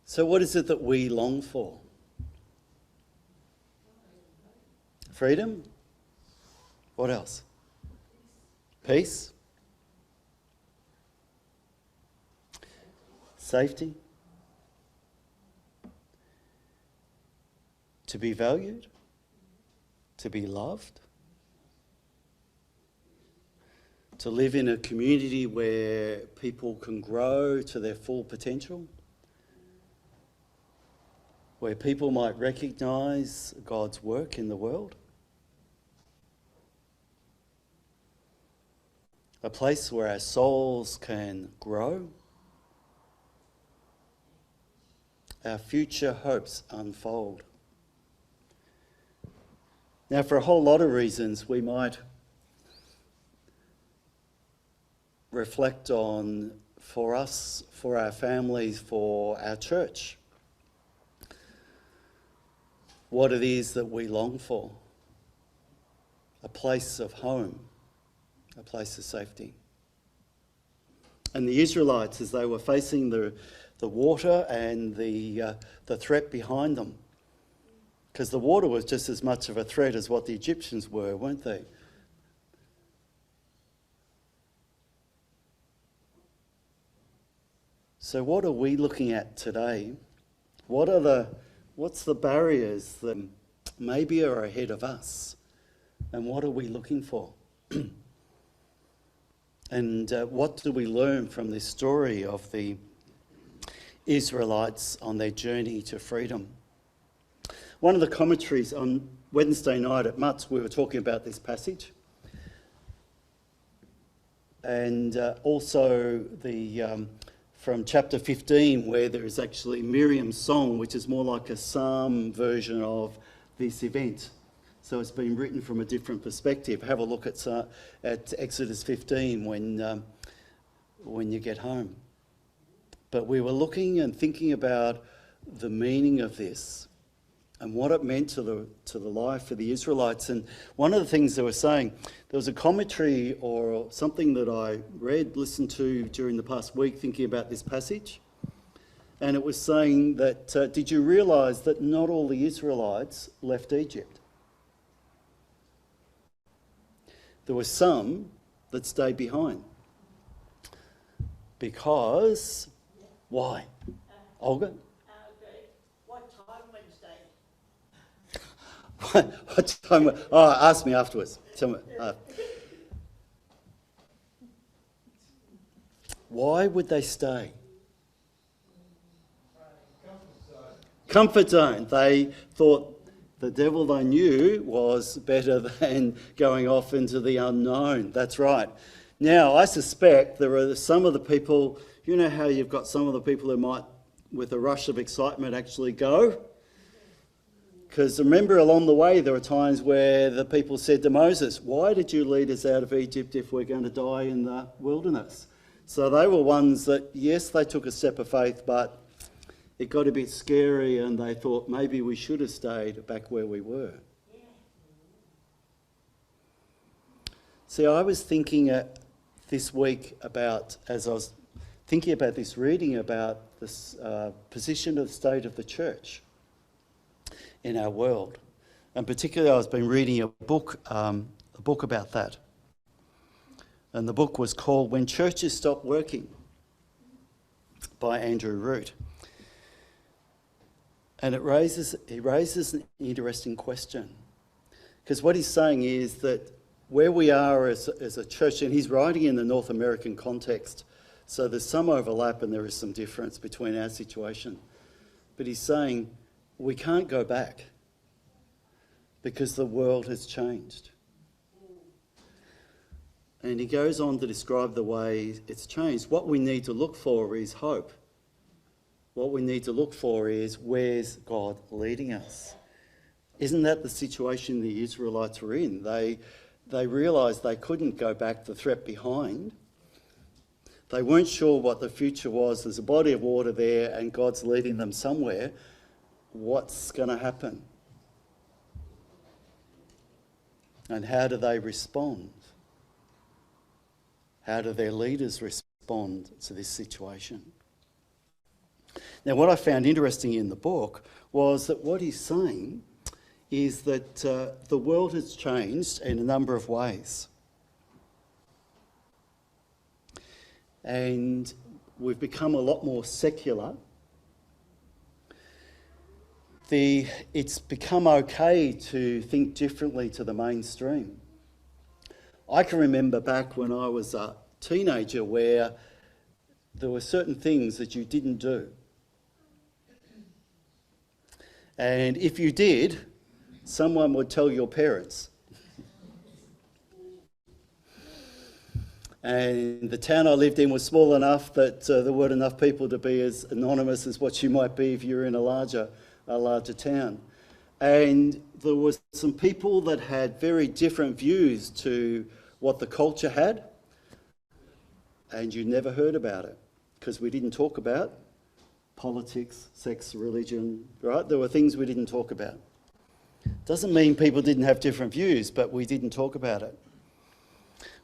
So what is it that we long for? Freedom? What else? Peace? Safety? To be valued? To be loved? To live in a community where people can grow to their full potential? Where people might recognise God's work in the world? A place where our souls can grow? Our future hopes unfold. Now, for a whole lot of reasons, we might reflect on, for us, for our families, for our church, what it is that we long for. A place of home, a place of safety. And the Israelites, as they were facing the water and the threat behind them, because the water was just as much of a threat as what the Egyptians were, weren't they? So what are we looking at today? What's the barriers that maybe are ahead of us? And what are we looking for? And what do we learn from this story of the Israelites on their journey to freedom? One of the commentaries on Wednesday night at Mutts, we were talking about this passage. And also from chapter 15, where there is actually Miriam's song, which is more like a psalm version of this event. So it's been written from a different perspective. Have a look at Exodus 15 when you get home. But we were looking and thinking about the meaning of this and what it meant to the life of the Israelites. And one of the things they were saying, there was a commentary or something that I listened to during the past week thinking about this passage. And it was saying that, did you realise that not all the Israelites left Egypt? There were some that stayed behind. Because, why? Olga? What time Wednesday? What time? Oh, ask me afterwards. Tell me. Why would they stay? Comfort zone. They thought the devil they knew was better than going off into the unknown. That's right. Now, I suspect there are some of the people, you know how you've got some of the people who might, with a rush of excitement, actually go? Because remember, along the way, there were times where the people said to Moses, why did you lead us out of Egypt if we're going to die in the wilderness? So they were ones that, yes, they took a step of faith, but it got a bit scary and they thought maybe we should have stayed back where we were. See, I was thinking this week about, as I was thinking about this reading, about this position of the state of the church in our world. And particularly I've been reading a book about that. And the book was called When Churches Stop Working by Andrew Root. And he raises an interesting question. Because what he's saying is that where we are as a church, and he's writing in the North American context, so there's some overlap and there is some difference between our situation. But he's saying we can't go back because the world has changed. And he goes on to describe the way it's changed. What we need to look for is hope. What we need to look for is, where's God leading us? Isn't that the situation the Israelites were in? They realised they couldn't go back, the threat behind. They weren't sure what the future was. There's a body of water there and God's leading them somewhere. What's going to happen? And how do they respond? How do their leaders respond to this situation? Now, what I found interesting in the book was that what he's saying is that the world has changed in a number of ways. And we've become a lot more secular. It's become okay to think differently to the mainstream. I can remember back when I was a teenager where there were certain things that you didn't do. And if you did, someone would tell your parents. And the town I lived in was small enough that there weren't enough people to be as anonymous as what you might be if you were in a larger town. And there were some people that had very different views to what the culture had, and you never heard about it because we didn't talk about politics, sex, religion, right? There were things we didn't talk about. Doesn't mean people didn't have different views, but we didn't talk about it.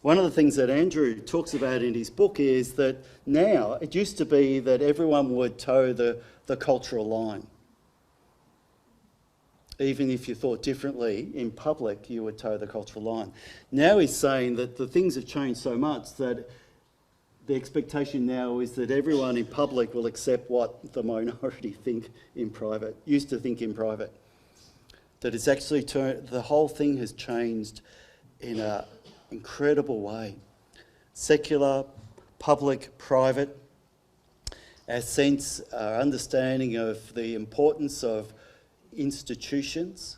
One of the things that Andrew talks about in his book is that now, it used to be that everyone would toe the cultural line. Even if you thought differently in public, you would toe the cultural line. Now he's saying that the things have changed so much that the expectation now is that everyone in public will accept what the minority think in private, used to think in private. That it's actually the whole thing has changed in an incredible way. Secular, public, private. Our understanding of the importance of institutions,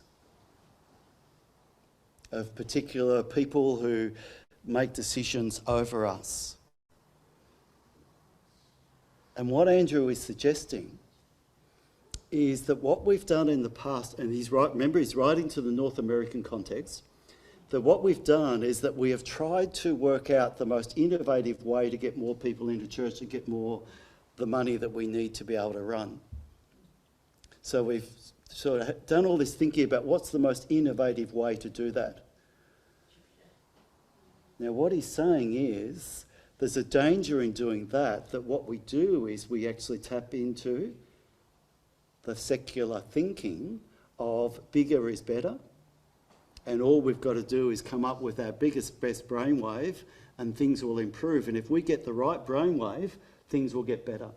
of particular people who make decisions over us. And what Andrew is suggesting is that what we've done in the past, and he's writing to the North American context, that what we've done is that we have tried to work out the most innovative way to get more people into church, to get the money that we need to be able to run. So we've sort of done all this thinking about what's the most innovative way to do that. Now, what he's saying is there's a danger in doing that what we do is we actually tap into the secular thinking of bigger is better, and all we've got to do is come up with our biggest, best brainwave and things will improve. And if we get the right brainwave, things will get better.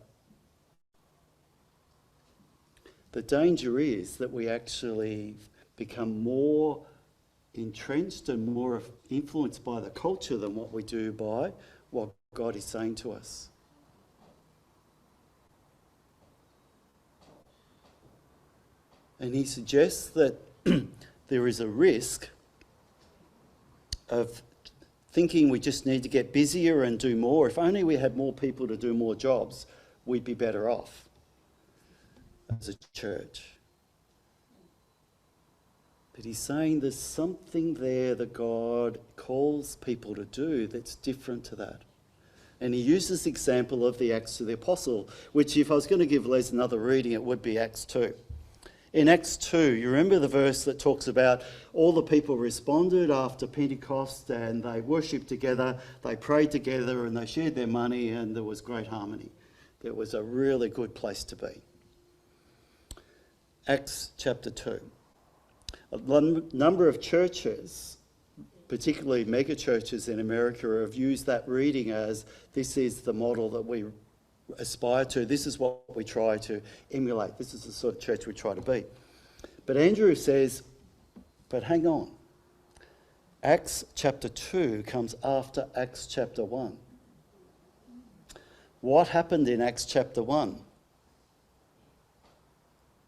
The danger is that we actually become more entrenched and more influenced by the culture than what we do by what God is saying to us. And he suggests that there is a risk of thinking we just need to get busier and do more. If only we had more people to do more jobs, we'd be better off as a church. But he's saying there's something there that God calls people to do that's different to that. And he uses the example of the Acts of the Apostle, which if I was going to give Les another reading, it would be Acts 2. In Acts 2, you remember the verse that talks about all the people responded after Pentecost and they worshipped together, they prayed together and they shared their money and there was great harmony. It was a really good place to be. Acts chapter 2. A number of churches, particularly mega churches in America, have used that reading as this is the model that we aspire to. This is what we try to emulate. This is the sort of church we try to be. But Andrew says, but hang on. Acts chapter 2 comes after Acts chapter 1. What happened in Acts chapter 1?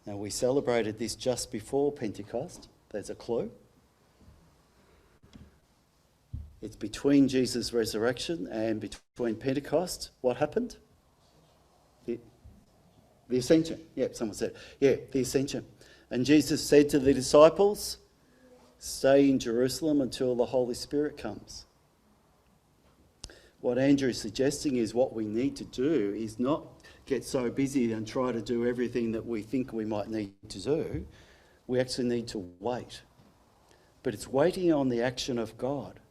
Now, we celebrated this just before Pentecost. There's a clue. It's between Jesus' resurrection and between Pentecost. What happened? The ascension. Yeah, someone said. Yeah, the ascension. And Jesus said to the disciples, stay in Jerusalem until the Holy Spirit comes. What Andrew is suggesting is what we need to do is not get so busy and try to do everything that we think we might need to do. We actually need to wait. But it's waiting on the action of God.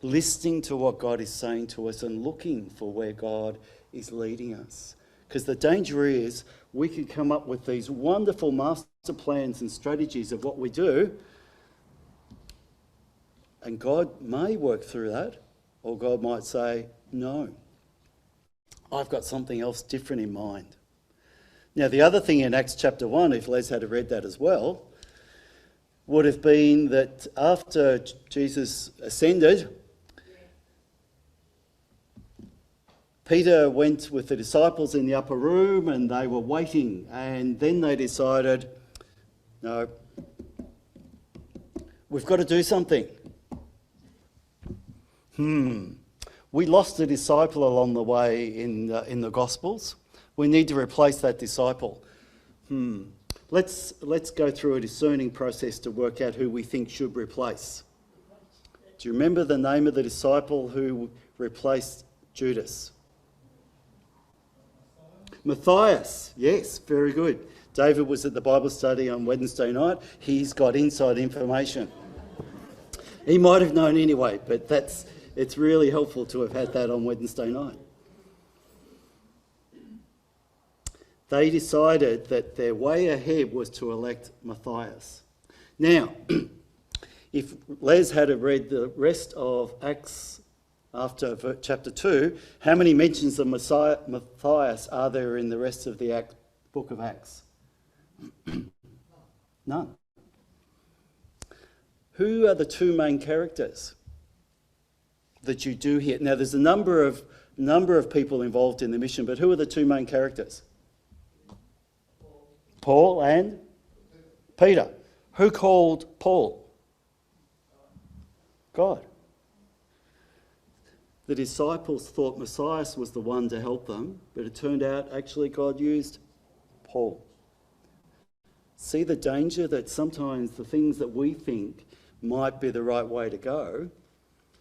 Listening to what God is saying to us and looking for where God is leading us. Because the danger is we can come up with these wonderful master plans and strategies of what we do, and God may work through that, or God might say, no, I've got something else different in mind. Now, the other thing in Acts chapter 1, if Les had read that as well, would have been that after Jesus ascended, Peter went with the disciples in the upper room and they were waiting, and then they decided, no, we've got to do something. We lost a disciple along the way in the Gospels. We need to replace that disciple. Let's go through a discerning process to work out who we think should replace. Do you remember the name of the disciple who replaced Judas? Matthias. Yes, very good. David was at the Bible study on Wednesday night. He's got inside information. He might have known anyway, but it's really helpful to have had that on Wednesday night. They decided that their way ahead was to elect Matthias. Now, if Les had read the rest of Acts after chapter 2, how many mentions of Matthias are there in the rest of the book of Acts? None. Who are the two main characters that you do here? Now, there's a number of people involved in the mission, but who are the two main characters? Paul and Peter. Who called Paul? God. The disciples thought Messiah was the one to help them, but it turned out actually God used Paul. See the danger that sometimes the things that we think might be the right way to go,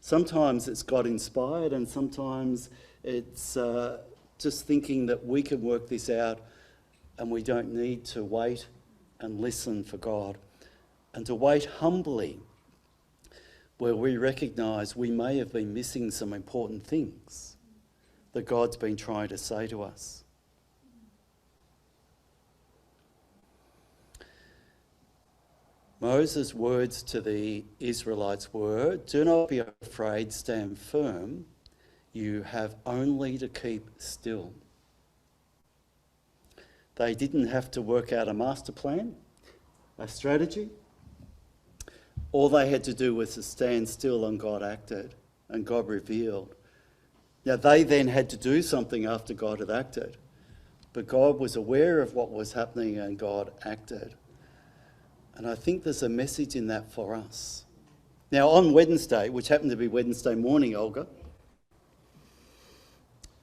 sometimes it's God inspired, and sometimes it's just thinking that we can work this out and we don't need to wait and listen for God, and to wait humbly where we recognise we may have been missing some important things that God's been trying to say to us. Moses' words to the Israelites were, "Do not be afraid, stand firm. You have only to keep still." They didn't have to work out a master plan, a strategy. All they had to do was to stand still, and God acted, and God revealed. Now, they then had to do something after God had acted, but God was aware of what was happening and God acted. And I think there's a message in that for us. Now, on Wednesday, which happened to be Wednesday morning, Olga,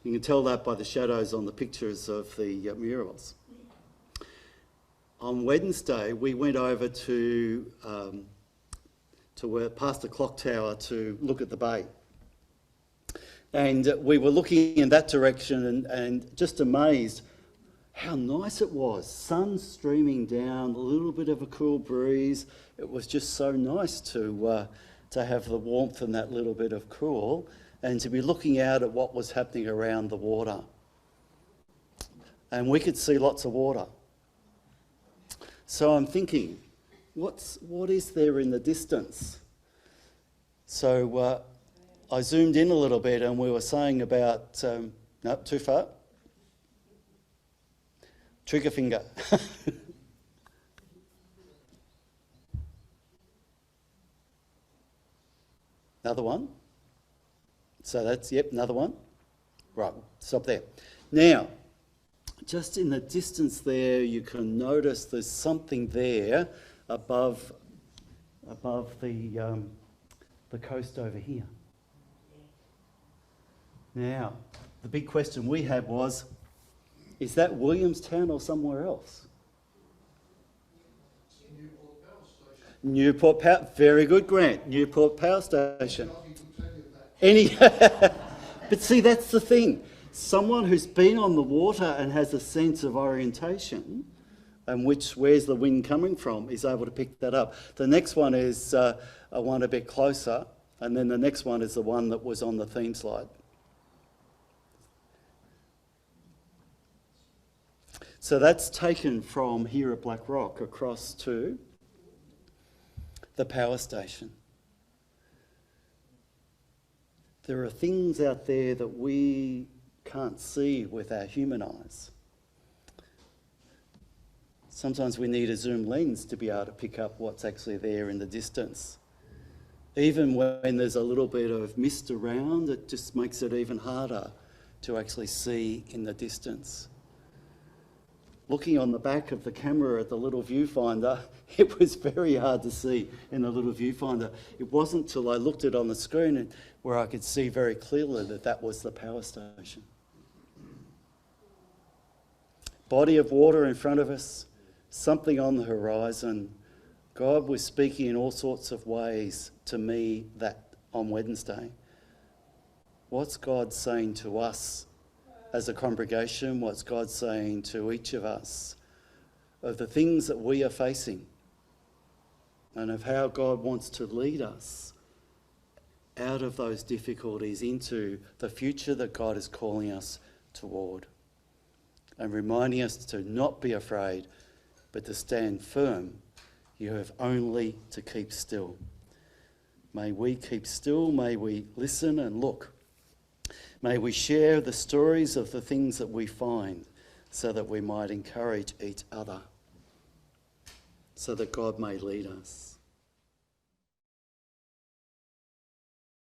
you can tell that by the shadows on the pictures of the murals. On Wednesday, we went over to past the clock tower to look at the bay. And we were looking in that direction and just amazed how nice it was. Sun streaming down, a little bit of a cool breeze. It was just so nice to have the warmth and that little bit of cool, and to be looking out at what was happening around the water. And we could see lots of water. So I'm thinking, what is there in the distance? So I zoomed in a little bit, and we were saying about, no, too far. Trigger finger. Another one. So that's, yep, another one. Right, stop there. Now, just in the distance there, you can notice there's something there above the coast over here. Now, the big question we had was, is that Williamstown or somewhere else? Newport Power, very good, Grant. Newport Power Station. But see, that's the thing. Someone who's been on the water and has a sense of orientation and where's the wind coming from is able to pick that up. The next one is one a bit closer, and then the next one is the one that was on the theme slide. So that's taken from here at Black Rock across to the power station. There are things out there that we can't see with our human eyes. Sometimes we need a zoom lens to be able to pick up what's actually there in the distance. Even when there's a little bit of mist around, it just makes it even harder to actually see in the distance. Looking on the back of the camera at the little viewfinder, it was very hard to see in the little viewfinder. It wasn't until I looked at it on the screen where I could see very clearly that that was the power station. Body of water in front of us, something on the horizon. God was speaking in all sorts of ways to me that on Wednesday. What's God saying to us as a congregation? What's God saying to each of us of the things that we are facing and of how God wants to lead us out of those difficulties into the future that God is calling us toward, and reminding us to not be afraid, but to stand firm. You have only to keep still. May we keep still, may we listen and look. May we share the stories of the things that we find so that we might encourage each other, so that God may lead us.